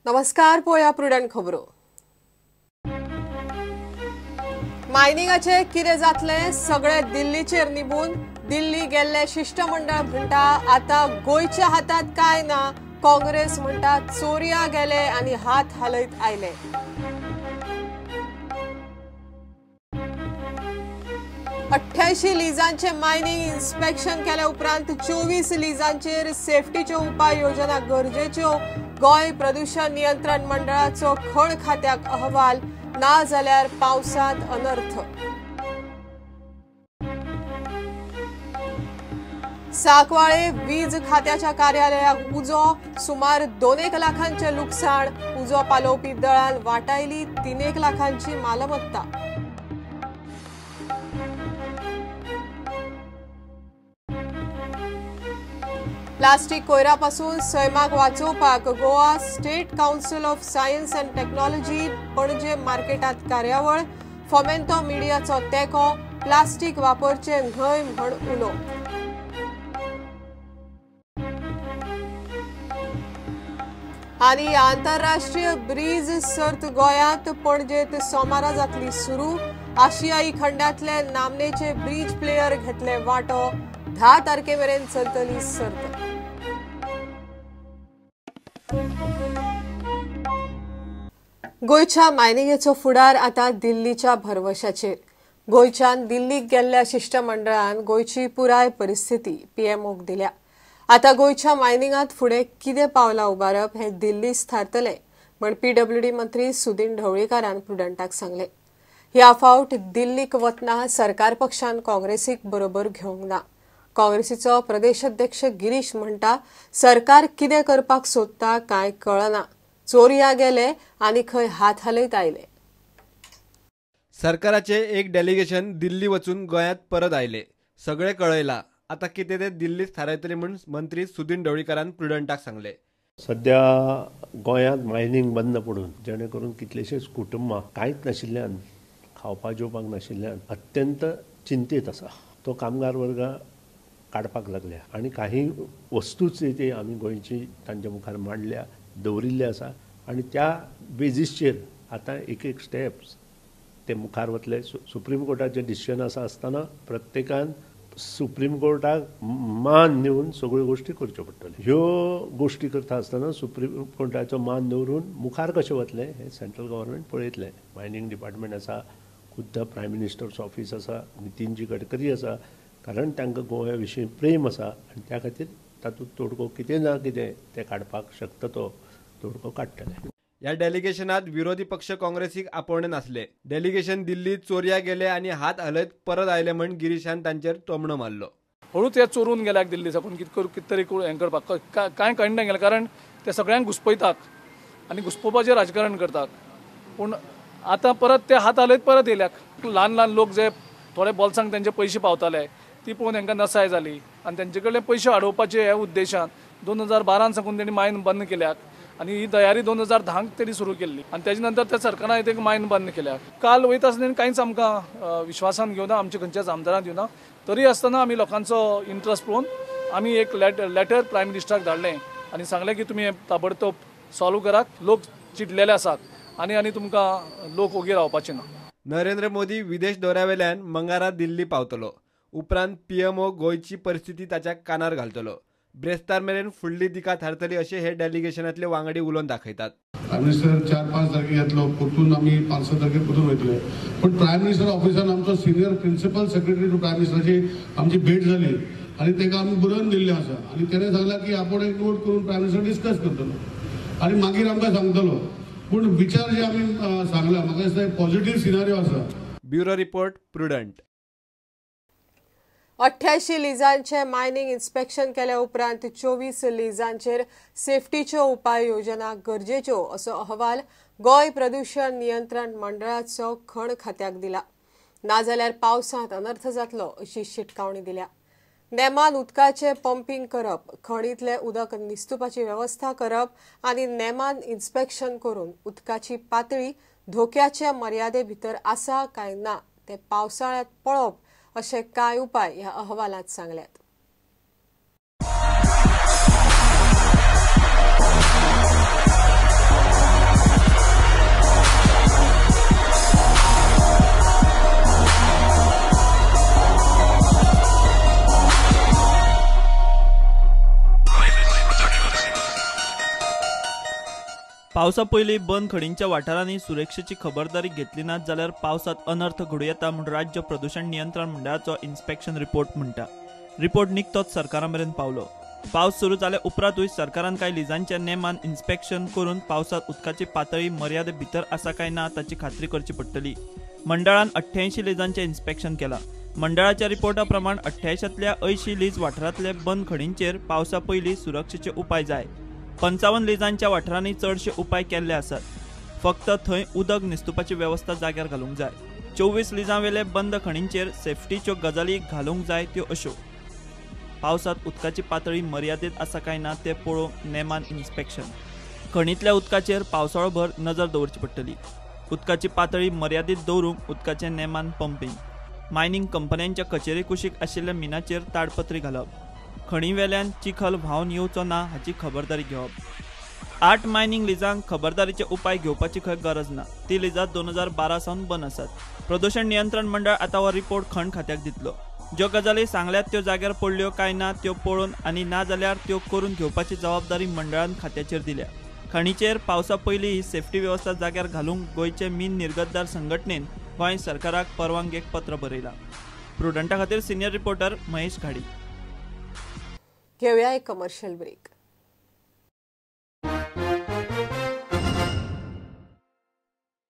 नमस्कार, पोया प्रुडंट खबरो। मायनिंगाचे कितें जातले सगळे दिल्लीचेर निबून दिल्ली गेल्ले शिष्टमंडळ म्हणटा आता गोयच्या हातात काय ना। काँग्रेस म्हणटा चोरया गेले आनी हात हालयत आयले। अठ्ठ्याऐंशी लिजांचे मायनिंग इन्स्पेक्शन केल्या उपरांत 24 लिजांचेर सेफ्टीच्यो उपाय योजना गरजेच्यो। गोय प्रदूषण नियंत्रण मंडळाचो खण खात्याक अहवाल ना जाल्यार पावसांत अनर्थ। साकवाळे वीज खात्याच्या कार्यालयाक उजो, सुमार 2 लाखांचे लुकसाण। उजो पालोवपी दळान वाटायली 3 लाखांची मालमत्ता। प्लास्टिक कोयरापासून सैमाक वाचोवपाक Goa state council of science and technology Panaji मार्केटात कार्यावळ। फोमेंतो मिडियाचो तेको, प्लास्टिक वापरचे न्हय म्हण उलो। आनी आंतरराष्ट्रीय ब्रीज सर्त गोंयांत पणजेत सोमारा जातली सुरू। आशियाई खंडांतले नामनेचे ब्रीज प्लेयर घेतले वांटो। 10 तारखेमेरेन चलतली सर्त। गोयच्या मायनिंगेचो फुडार आता दिल्लीच्या भरवशाचेर। गोयच्यान दिल्लीक गेल्ल्या शिष्टमंडळान गोयची पुराय परिस्थिती पीएमओक दिल्या। आता गोयच्या मायनिंगात फुडें कितें पावलां उबारप हे दिल्लीच थारतले म्हण पीडब्ल्यूडी मंत्री सुदीन ढवळीकारान प्रुडंटाक सांगले। ह्या फावट दिल्लीक वतना सरकार पक्षान काँग्रेसीक बरोबर घेवंक ना। काँग्रेसीचो प्रदेशाध्यक्ष गिरीश म्हणटा सरकार कितें करपाक सोदता काय कळना। चोरया गेले आनी खंय हात हालयत आयले। सरकाराचे एक डेलिगेशन दिल्ली वचून गोंयांत परत आयले। सगळे कळयला, आता कितें ते दिल्लीत थारायतले म्हूण मंत्री सुदीन ढवळीकारान प्रुडंटाक सांगले। सध्या गोंयांत मायनिंग बंद पडून जेणे करून कितलेशेच कुटुंबां कांयच नाशिल्ल्यान खावपाक जेवपाक नाशिल्ल्यान अत्यंत चिंतेत आसा। तो कामगार वर्ग काडपाक लागल्या आनी काही वस्तूच ती आमी गोंयची तांच्या मुखार मांडल्या दवरिल्ले आसा आनी त्या बेजीसचेर आतां एक स्टेप्स ते मुखार वतले। सुप्रीम कोर्टाचे डिसिजन आसतना प्रत्येकान सुप्रीम कोर्टाक मान दिवन सगळ्यो गोश्टी करच्यो पडटल्यो। ह्यो गोश्टी करता आसतना सुप्रीम कोर्टाचो मान दवरून मुखार कशें वतले हे सेंट्रल गव्हर्नमेंट पळयतले। मायनिंग डिपार्टमेंट आसा, खुद्द प्रायम मिनिस्टर्स ऑफिस आसा, नितीनजी गडकरी आसा, कारण तांकां गोंया विशीं प्रेम आसा आनी त्या खातीर तातूंत तोडगो कितें ना कितें ते काडपाक शकता तो तोडगो काडटले। या डेलिगेशनात विरोधी पक्ष काँग्रेसीक आपोवणे नासले। डेलिगेशन दिल्लीत चोरया गेले आनी हात हलयत परत आयले म्हण गिरीशान तांचेर तोमणो मारलो। हळूच हे चोरून गेल्याक दिल्ली साकून कितें तरी हें करपाक कांय कळना गेलें, कारण ते सगळ्यांक घुस्पयतात आनी घुस्पोवपाचें राजकारण करतात। पूण आतां परत ते हात हलयत परत येयल्याक। ल्हान ल्हान लोक जे थोडे बोल्सांक तांचे पयशे पावताले ती पळोवन तांकां नसाय जाली आनी तांचे कडले पयशे अडोवपाचे ह्या उद्देशान 2012 साकून तेणी मायन बंद केल्याक आनी ही तयारी 2010 तेणी सुरू केल्ली आनी तेजे नंतर त्या सरकारान एक मायन बंद केल्याक। काल वयता आसतना कांयच आमकां विश्वासान घेवना, आमच्या खंयच्याच आमदारान दिवना। तरी आसतना आमी लोकांचो इंट्रस्ट पळोवन आमी एक लेटर प्रायम मिनिस्टराक धाडलें आनी सांगलें की तुमी ताबडतोब सॉल्व करात। लोक चिडलेले आसात आनी तुमकां लोक ओगी रावपाचे ना। नरेंद्र मोदी विदेश दौऱ्यावेल्यान मंगळारा दिल्ली पावतलो। उपरांत पीएमओ गोंयची परिस्थिती ताच्या कानार घालतलो। ब्रेस्तार मेरेन फुडली दिका थारतली अशें हे डेलिगेशनांतले वांगडी उलोवन दाखयतात। प्रायम मिनिस्टर 4-5 तारखेक येतलो, परतून आमी 5-6 तारखेक परतून वयतले। पण प्रायम मिनिस्टर ऑफिसान आमचो senior principal secretary to prime मिनिस्टराची आमची भेट जाली आनी ताका आमी बरोवन दिल्ले आसा आनी तेणें सांगलां की आपण एक नोट करून प्रायम मिनिस्टर डिस्कस करतलो आनी मागीर आमकां सांगतलो। पूण विचार जे आमी सांगला म्हाका दिसता पॉझिटिव्ह सिनारियो आसा। Bureau report Prudent. 88 लिजांचे मायनिंग इन्स्पेक्शन केल्या उपरांत 24 लिजांचेर सेफ्टीच्यो उपाय योजना गरजेच्यो असो अहवाल गोय प्रदूषण नियंत्रण मंडळाचो खण खात्याक दिला। ना जाल्यार पावसांत अनर्थ जातलो अशी शिटकावणी दिल्या। नेमान उदकाचे पंपिंग करप, खणींतले उदक निस्तुपाची वेवस्था करप आनी नेमान इन्स्पेक्शन करून उदकाची पातळी धोक्याच्या मर्यादे भितर आसा काय ना ते पावसाळ्यात पळोवप अशे कांय उपाय ह्या अहवालांत सांगल्यात। पावसा पयलीं बंद खडींच्या वाठारांनी सुरक्षेची खबरदारी घेतली ना जाल्यार पावसात अनर्थ घडूं येता म्हूण राज्य प्रदूषण नियंत्रण मंडळाचो इन्स्पेक्शन रिपोर्ट म्हणटा. रिपोर्ट निकतोच सरकारा मेरेन पावलो. पावस सुरू जाल्या उपरांतूय सरकारान कांय लिजांच्या नेमान इन्स्पेक्शन करून पावसात उदकाची पातळी मर्यादे भितर आसा काय ना ताची खात्री करची पडटली. मंडळान 88 लिजांचें इन्स्पेक्शन केलां. मंडळाच्या रिपोर्टा प्रमाण 88तल्या 80 लीज वाठारांतले बंद खडींचेर पावसा पयलीं सुरक्षेचे उपाय जाय. 55 लिजांच्या वाठारांनी चडशे उपाय केल्ले आसात. फक्त थंय उदक न्हिस्तुपाची वेवस्था जाग्यार घालूंक जाय. 24 लिजांवेले बंद खडींचेर सेफ्टीच्यो गजाली घालूंक जाय त्यो अश्यो: पावसात उदकाची पातळी मर्यादेत आसा काय ना तें पळोवंक नेमान इन्स्पेक्शन. खणींतल्या उदकाचेर पावसाळोभर नजर दवरची पडटली. उदकाची पातळी मर्यादीत दवरूंक उदकाचें नेमान पंपिंग. मायनिंग कंपन्यांच्या कचेरी कुशीक आशिल्ल्या मिनाचेर ताडपत्री घालप. खणी वेल्यान चिखल व्हांवन येवचो ना हाची खबरदारी घेवप. 8 मायनिंग लिजांक खबरदारीचे उपाय घेवपाची खंय गरज ना. ती लिजां 2012 सावन बंद आसात. प्रदूषण नियंत्रण मंडळ आतां हो रिपोर्ट खण खात्याक दितलो. ज्यो गजाली सांगल्यात त्यो जाग्यार पडल्यो काय ना त्यो पळोवन आनी ना जाल्यार त्यो करून घेवपाची जबाबदारी मंडळान खात्याचेर दिल्या. खणीचेर पावसा पयलीं ही सेफ्टी वेवस्था जाग्यार घालूंक गोंयचे मीन निर्गतदार संघटनेन गोंय सरकाराक परवानगेक पत्र बरयलां. प्रुडंटा खातीर सिनियर रिपोर्टर महेश घाडी. घेऊया एक कमर्शियल ब्रेक.